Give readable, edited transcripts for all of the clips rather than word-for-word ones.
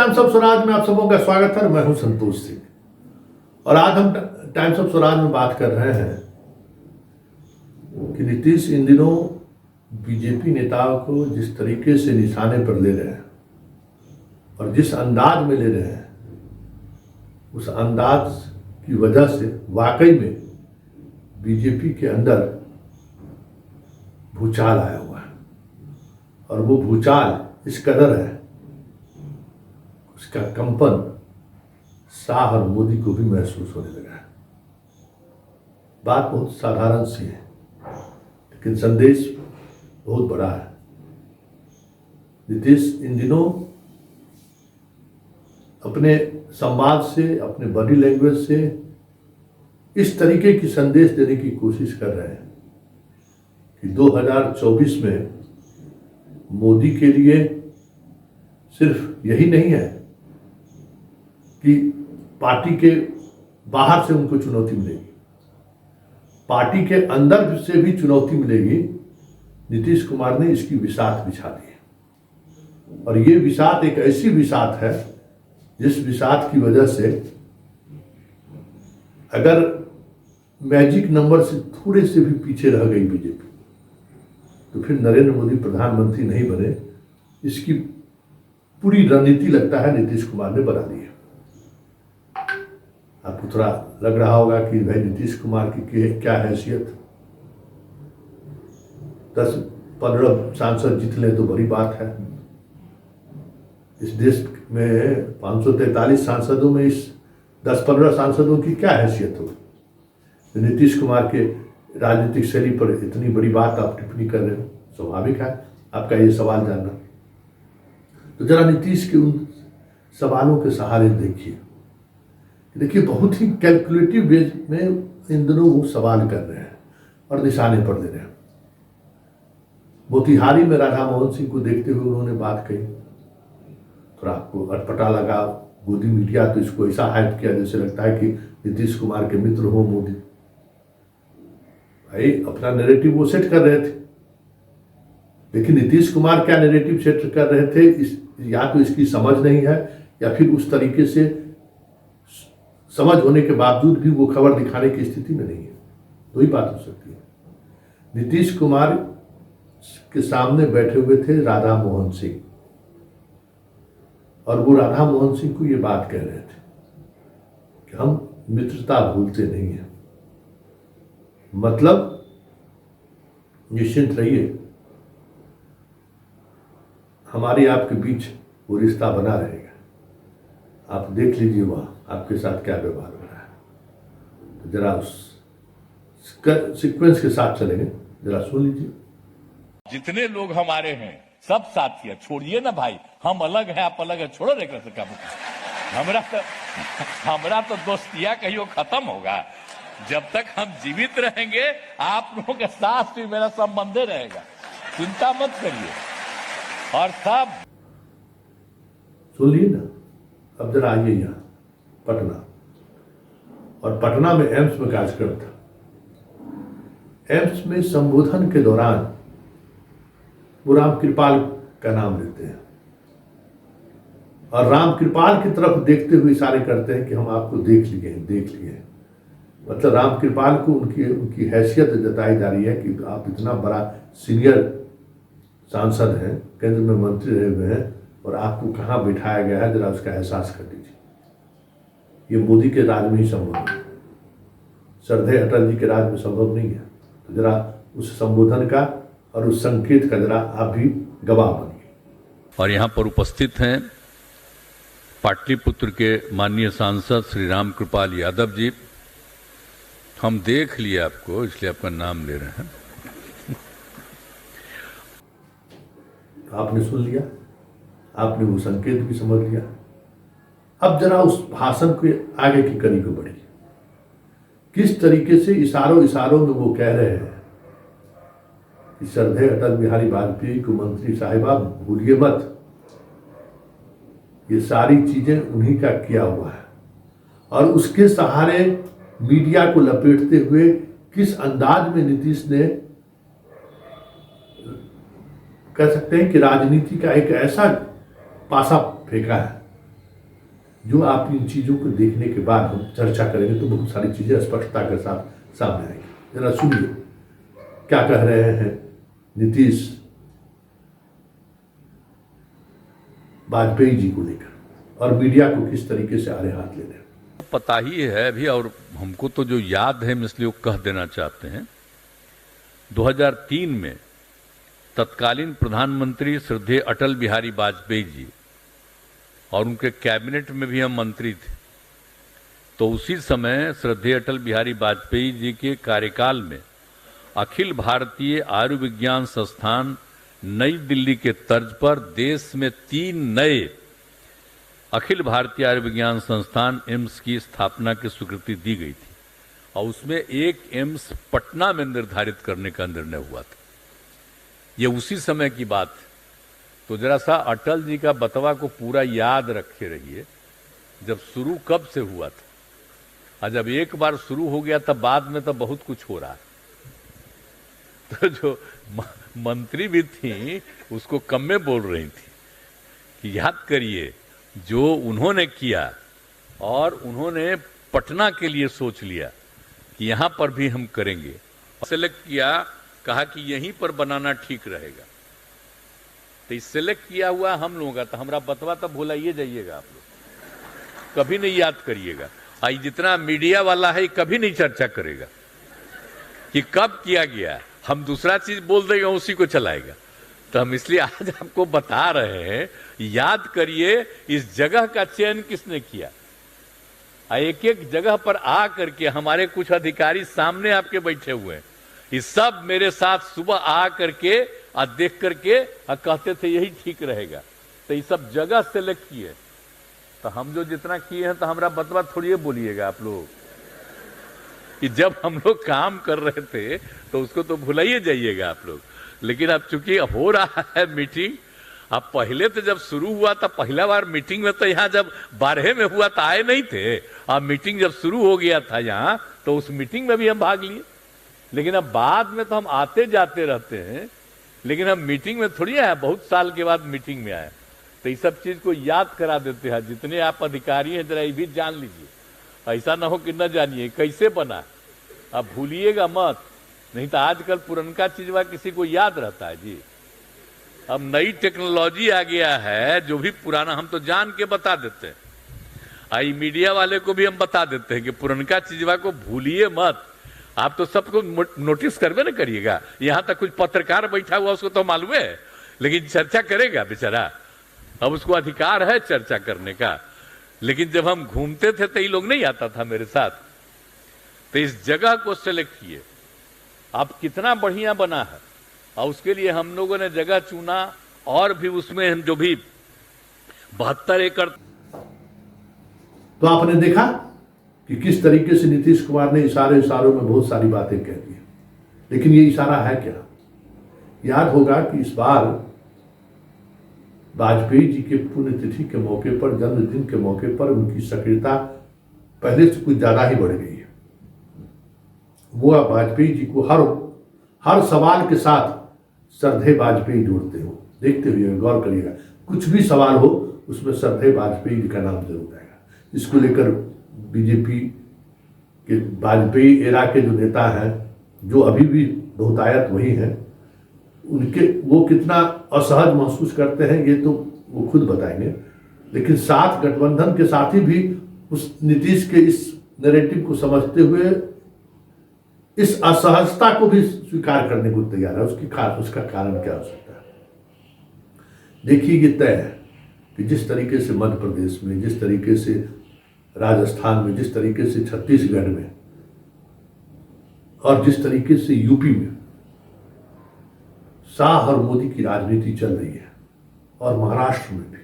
Times of Swaraj में आप सबों का स्वागत है। मैं हूं संतोष सिंह और आज हम टाइम्स ऑफ स्वराज में बात कर रहे हैं कि नीतीश इन दिनों बीजेपी नेताओं को जिस तरीके से निशाने पर ले रहे हैं और जिस अंदाज में ले रहे हैं, उस अंदाज की वजह से वाकई में बीजेपी के अंदर भूचाल आया हुआ है और वो भूचाल इस कदर है, उसका कंपन शाह और मोदी को भी महसूस होने लगा है। बात बहुत साधारण सी है लेकिन संदेश बहुत बड़ा है। नीतीश इन दिनों अपने संवाद से, अपने बॉडी लैंग्वेज से इस तरीके की संदेश देने की कोशिश कर रहे हैं कि 2024 में मोदी के लिए सिर्फ यही नहीं है कि पार्टी के बाहर से उनको चुनौती मिलेगी, पार्टी के अंदर से भी चुनौती मिलेगी। नीतीश कुमार ने इसकी बिसात बिछा दी है और ये बिसात एक ऐसी बिसात है जिस बिसात की वजह से अगर मैजिक नंबर से थोड़े से भी पीछे रह गई बीजेपी तो फिर नरेंद्र मोदी प्रधानमंत्री नहीं बने, इसकी पूरी रणनीति लगता है नीतीश कुमार ने बना दी है। आपको थोड़ा लग रहा होगा कि भाई नीतीश कुमार की क्या हैसियत, 10-15 सांसद जीत लें तो बड़ी बात है। इस देश में 543 सांसदों में इस 10-15 सांसदों की क्या हैसियत होगी? तो नीतीश कुमार के राजनीतिक शैली पर इतनी बड़ी बात आप टिप्पणी कर रहे हो, स्वाभाविक है आपका ये सवाल जानना। तो जरा नीतीश के उन सवालों के सहारे देखिए बहुत ही कैलकुलेटिव वे में इन दिनों वो सवाल कर रहे हैं और निशाने पर दे रहे हैं। मोतिहारी में राधा मोहन सिंह को देखते हुए उन्होंने बात कही, थोड़ा आपको अटपटा लगा। गोदी मीडिया तो इसको ऐसा हाइप किया जैसे लगता है कि नीतीश कुमार के मित्र हो मोदी। भाई अपना नैरेटिव वो सेट कर रहे थे, लेकिन नीतीश कुमार क्या नैरेटिव सेट कर रहे थे, या तो इसकी समझ नहीं है या फिर उस तरीके से समझ होने के बावजूद भी वो खबर दिखाने की स्थिति में नहीं है। दो ही बात हो सकती है। नीतीश कुमार के सामने बैठे हुए थे राधा मोहन सिंह और वो राधा मोहन सिंह को ये बात कह रहे थे कि हम मित्रता भूलते नहीं हैं, मतलब निश्चिंत रहिए, हमारी आपके बीच वो रिश्ता बना रहेगा। आप देख लीजिए वहाँ आपके साथ क्या व्यवहार हो रहा है। तो जरा उस सीक्वेंस के साथ चलेंगे, जरा सुन लीजिए। जितने लोग हमारे हैं सब साथी है, छोड़िए ना भाई, हम अलग हैं आप अलग है, छोड़ो रे कर सका। हमरा तो दोस्तिया कहियो खत्म होगा। जब तक हम जीवित रहेंगे आप लोगों के साथ भी मेरा संबंध रहेगा, चिंता मत करिए। और सब सुन लिए ना। अब जरा आइए यहाँ पटना, और पटना में एम्स में कार्यक्रम था। एम्स में संबोधन के दौरान वो राम कृपाल का नाम लेते हैं और राम कृपाल की तरफ देखते हुए इशारे करते हैं कि हम आपको देख लिए। मतलब राम कृपाल को उनकी हैसियत जताई जा रही है कि आप इतना बड़ा सीनियर सांसद हैं, केंद्र में मंत्री रहे हुए हैं और आपको कहाँ बिठाया गया है, जरा उसका एहसास कर लीजिए। ये मोदी के राज में ही संभव है, श्रद्धेय अटल जी के राज में संभव नहीं है। तो जरा उस संबोधन का और उस संकेत का जरा आप भी गवाह बनिए। और यहाँ पर उपस्थित हैं पाटलिपुत्र के माननीय सांसद श्री राम कृपाल यादव जी। हम देख लिए आपको, इसलिए आपका नाम ले रहे हैं। आपने सुन लिया, आपने वो संकेत भी समझ लिया। अब जरा उस भाषण के आगे की कड़ी को बढ़िए। किस तरीके से इशारों में वो कह रहे हैं कि श्रद्धेय अटल बिहारी वाजपेयी को मंत्री साहिबा भूलिए मत। ये सारी चीजें उन्हीं का किया हुआ है और उसके सहारे मीडिया को लपेटते हुए किस अंदाज में नीतीश ने, कह सकते हैं कि राजनीति का एक ऐसा पासा फेंका है जो आप इन चीज़ों को देखने के बाद हम चर्चा करेंगे तो बहुत सारी चीज़ें स्पष्टता के साथ सामने आएंगी। जरा सुनिए क्या कह रहे हैं नीतीश वाजपेयी जी को लेकर और मीडिया को किस तरीके से आड़े हाथ ले रहे हैं। पता ही है अभी, और हमको तो जो याद है हम इसलिए वो कह देना चाहते हैं। 2003 में तत्कालीन प्रधानमंत्री श्रद्धेय अटल बिहारी वाजपेयी जी और उनके कैबिनेट में भी हम मंत्री थे, तो उसी समय श्रद्धेय अटल बिहारी वाजपेयी जी के कार्यकाल में अखिल भारतीय आयुर्विज्ञान संस्थान नई दिल्ली के तर्ज पर देश में 3 नए अखिल भारतीय आयुर्विज्ञान संस्थान एम्स की स्थापना की स्वीकृति दी गई थी, और उसमें एक एम्स पटना में निर्धारित करने का निर्णय हुआ था। ये उसी समय की बात है। तो जरा सा अटल जी का बतवा को पूरा याद रखे रहिए, जब शुरू कब से हुआ था, और जब एक बार शुरू हो गया तब बाद में तो बहुत कुछ हो रहा है। तो जो मंत्री भी थी उसको कम में बोल रही थी कि याद करिए जो उन्होंने किया, और उन्होंने पटना के लिए सोच लिया कि यहां पर भी हम करेंगे, सेलेक्ट किया, कहा कि यहीं पर बनाना ठीक रहेगा। तो इस सेलेक्ट किया हुआ हम लोगों का, तो हमारा बतवा तो भुलाइए जाइएगा, आप लोग कभी नहीं याद करिएगा। आई जितना मीडिया वाला है कभी नहीं चर्चा करेगा कि कब किया गया, हम दूसरा चीज बोल देगा उसी को चलाएगा। तो हम इसलिए आज आपको बता रहे हैं, याद करिए इस जगह का चयन किसने किया। एक एक जगह पर आ करके हमारे कुछ अधिकारी सामने आपके बैठे हुए हैं, ये सब मेरे साथ सुबह आ करके और देख करके कहते थे यही ठीक रहेगा। तो ये सब जगह सेलेक्ट किए, तो हम जो जितना किए हैं तो हमारा बतवा थोड़ी बोलिएगा आप लोग कि जब हम लोग काम कर रहे थे तो उसको तो भुलाइए जाइएगा आप लोग। लेकिन अब चूंकि हो रहा है मीटिंग, अब पहले तो जब शुरू हुआ था पहला बार मीटिंग में, तो यहाँ जब 12 में हुआ तो आए नहीं थे। अब मीटिंग जब शुरू हो गया था यहाँ, तो उस मीटिंग में भी हम भाग लिए। लेकिन अब बाद में तो हम आते जाते रहते हैं, लेकिन हम मीटिंग में थोड़ी आए, बहुत साल के बाद मीटिंग में आए। तो इस सब चीज को याद करा देते हैं। जितने आप अधिकारी हैं जरा ये भी जान लीजिए, ऐसा ना हो कि न जानिए कैसे बना। अब भूलिएगा मत, नहीं तो आजकल पुरनका चीजवा किसी को याद रहता है जी। अब नई टेक्नोलॉजी आ गया है, जो भी पुराना हम तो जान के बता देते हैं। आई मीडिया वाले को भी हम बता देते हैं कि पुरनका चीजवा को भूलिए मत। आप तो सबको नोटिस करवे ना करिएगा। यहां तक कुछ पत्रकार बैठा हुआ उसको तो मालूम है, लेकिन चर्चा करेगा बेचारा, अब उसको अधिकार है चर्चा करने का। लेकिन जब हम घूमते थे तो ये लोग नहीं आता था मेरे साथ। तो इस जगह को सेलेक्ट किए, अब कितना बढ़िया बना है, और उसके लिए हम लोगों ने जगह चुना, और भी उसमें हम जो भी 72 एकड़। तो आपने देखा कि किस तरीके से नीतीश कुमार ने इशारों में बहुत सारी बातें कह दी, लेकिन ये इशारा है क्या। याद होगा कि इस बार वाजपेयी जी के पुण्यतिथि के मौके पर, जन्मदिन के मौके पर उनकी सक्रियता पहले से कुछ ज्यादा ही बढ़ गई है। वो वाजपेयी जी को हर सवाल के साथ श्रद्धेय वाजपेयी जोड़ते हो, देखते हुए गौर करिएगा, कुछ भी सवाल हो उसमें श्रद्धेय वाजपेयी जी का नाम जरूर आएगा। इसको लेकर बीजेपी के वाजपेयी एरा के जो नेता हैं, जो अभी भी बहुतायत वही हैं, उनके वो कितना असहज महसूस करते हैं ये तो वो खुद बताएंगे। लेकिन साथ गठबंधन के साथी भी उस नीतीश के इस नैरेटिव को समझते हुए इस असहजता को भी स्वीकार करने को तैयार है। उसका कारण क्या हो सकता है। देखिए ये तय है कि जिस तरीके से मध्य प्रदेश में, जिस तरीके से राजस्थान में, जिस तरीके से छत्तीसगढ़ में, और जिस तरीके से यूपी में शाह और मोदी की राजनीति चल रही है, और महाराष्ट्र में भी,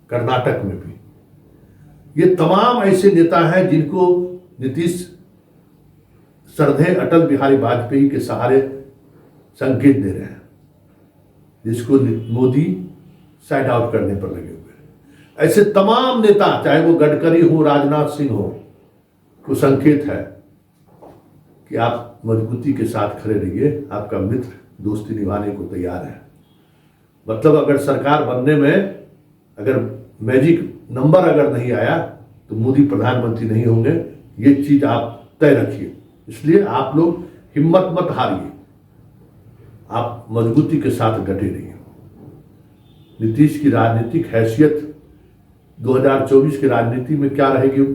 कर्नाटक में भी, ये तमाम ऐसे नेता हैं जिनको नीतीश श्रद्धेय अटल बिहारी वाजपेयी के सहारे संकेत दे रहे हैं, जिसको मोदी साइड आउट करने पर लगे हुए हैं। ऐसे तमाम नेता, चाहे वो गडकरी हो, राजनाथ सिंह हो, को संकेत है कि आप मजबूती के साथ खड़े रहिए, आपका मित्र दोस्ती निभाने को तैयार है। मतलब अगर सरकार बनने में अगर मैजिक नंबर अगर नहीं आया तो मोदी प्रधानमंत्री नहीं होंगे, ये चीज आप तय रखिए। इसलिए आप लोग हिम्मत मत हारिए, आप मजबूती के साथ डटे रहिए। नीतीश की राजनीतिक हैसियत 2024 की राजनीति में क्या रहेगी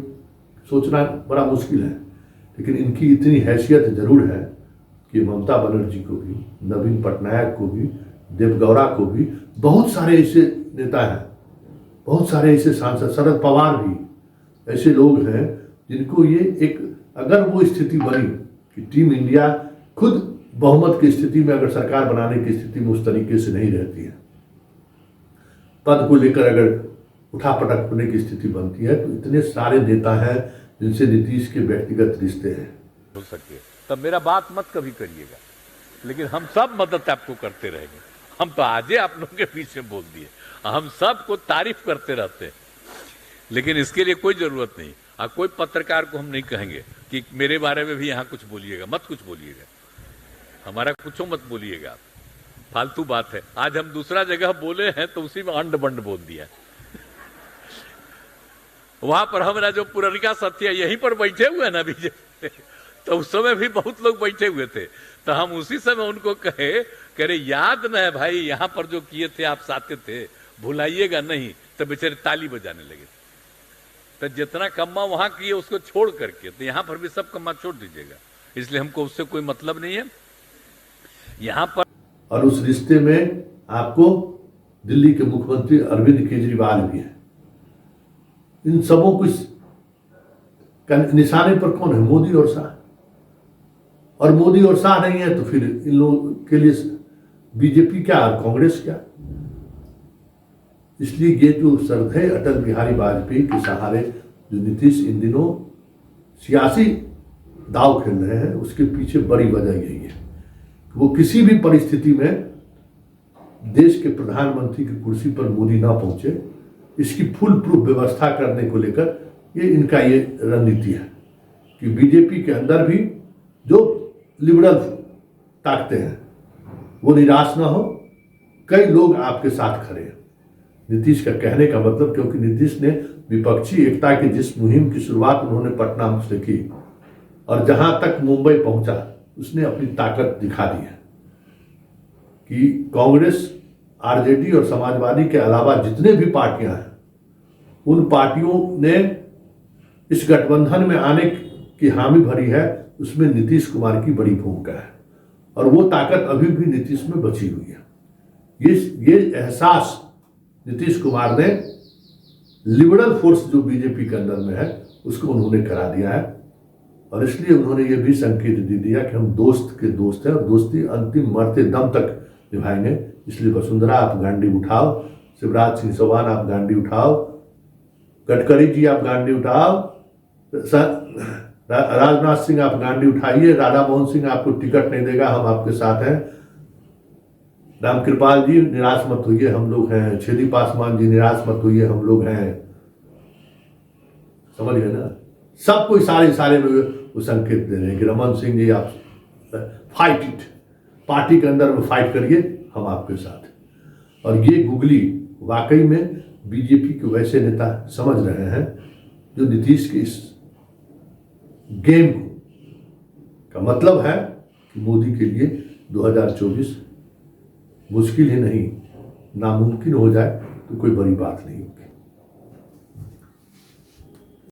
सोचना बड़ा मुश्किल है, लेकिन इनकी इतनी हैसियत जरूर है कि ममता बनर्जी को भी, नवीन पटनायक को भी, देवगौड़ा को भी, बहुत सारे ऐसे नेता हैं, बहुत सारे ऐसे सांसद, शरद पवार भी, ऐसे लोग हैं जिनको ये एक, अगर वो स्थिति बनी कि टीम इंडिया खुद बहुमत की स्थिति में, अगर सरकार बनाने की स्थिति में उस तरीके से नहीं रहती है, पद को लेकर अगर उठापटक होने की स्थिति बनती है, तो इतने सारे नेता हैं जिनसे नीतीश के व्यक्तिगत रिश्ते हैं। हो सके तब मेरा बात मत कभी करिएगा, लेकिन हम सब मदद आपको करते रहेंगे। हम तो आज ही आप लोगों के पीछे बोल दिए, हम सबको तारीफ करते रहते हैं, लेकिन इसके लिए कोई जरूरत नहीं। कोई पत्रकार को हम नहीं कहेंगे कि मेरे बारे में भी यहाँ कुछ बोलिएगा, मत कुछ बोलिएगा, हमारा कुछ मत बोलिएगा, फालतू बात है। आज हम दूसरा जगह बोले हैं तो उसी में अंड बंड बोल दिया। वहां पर हमारा जो पुरनिका सत्य यहीं पर बैठे हुए ना बीजेपी, तो उस समय भी बहुत लोग बैठे हुए थे, तो हम उसी समय उनको कहे करे याद न है भाई, यहां पर जो किए थे आप साथे थे, भुलाइएगा नहीं। तो बेचारे ताली बजाने लगे। तो जितना कम्मा वहां किए उसको छोड़ करके, तो यहां पर भी सब कम्मा छोड़ दीजिएगा, इसलिए हमको उससे कोई मतलब नहीं है यहां पर। और उस रिश्ते में आपको दिल्ली के मुख्यमंत्री अरविंद केजरीवाल भी हैं। इन सबों को निशाने पर कौन है? मोदी और शाह। और मोदी और शाह नहीं है तो फिर इन लोगों के लिए बीजेपी क्या और कांग्रेस क्या? इसलिए ये जो श्रद्धेय अटल बिहारी वाजपेयी के सहारे जो नीतीश इन दिनों सियासी दाव खेल रहे हैं, उसके पीछे बड़ी वजह यही है। वो किसी भी परिस्थिति में देश के प्रधानमंत्री की कुर्सी पर मोदी ना पहुंचे, इसकी फुल प्रूफ व्यवस्था करने को लेकर ये इनका ये रणनीति है कि बीजेपी के अंदर भी जो लिबरल ताकतें हैं वो निराश ना हो, कई लोग आपके साथ खड़े हैं। नीतीश का कहने का मतलब, क्योंकि नीतीश ने विपक्षी एकता की जिस मुहिम की शुरुआत उन्होंने पटना से की और जहां तक मुंबई पहुंचा, उसने अपनी ताकत दिखा दी है कि कांग्रेस, आरजेडी और समाजवादी के अलावा जितने भी पार्टियां हैं, उन पार्टियों ने इस गठबंधन में आने की हामी भरी है, उसमें नीतीश कुमार की बड़ी भूमिका है और वो ताकत अभी भी नीतीश में बची हुई है। ये एहसास नीतीश कुमार ने लिबरल फोर्स जो बीजेपी के अंदर में है उसको उन्होंने करा दिया है और इसलिए उन्होंने ये भी संकेत दे दिया कि हम दोस्त के दोस्त हैं और दोस्ती अंतिम मरते दम तक निभाएंगे। इसलिए वसुंधरा आप गांडी उठाओ, शिवराज सिंह चौहान आप गांडी उठाओ, गडकरी जी आप गांडी उठाओ, राजनाथ सिंह आप गांडी उठाइए, राधा मोहन सिंह आपको टिकट नहीं देगा, हम आपके साथ हैं, रामकृपाल जी निराश मत होइए, हम लोग हैं, छेदी पासवान जी निराश मत होइए, हम लोग हैं। समझ गए ना? सबको इशारे में वो संकेत दे रहे हैं कि रमन सिंह जी आप फाइट इट, पार्टी के अंदर में फाइट करिए, हम आपके साथ हैं। और ये गुगली वाकई में बीजेपी के वैसे नेता समझ रहे हैं जो नीतीश के इस गेम का मतलब है कि मोदी के लिए 2024 मुश्किल ही नहीं, नामुमकिन हो जाए तो कोई बड़ी बात नहीं।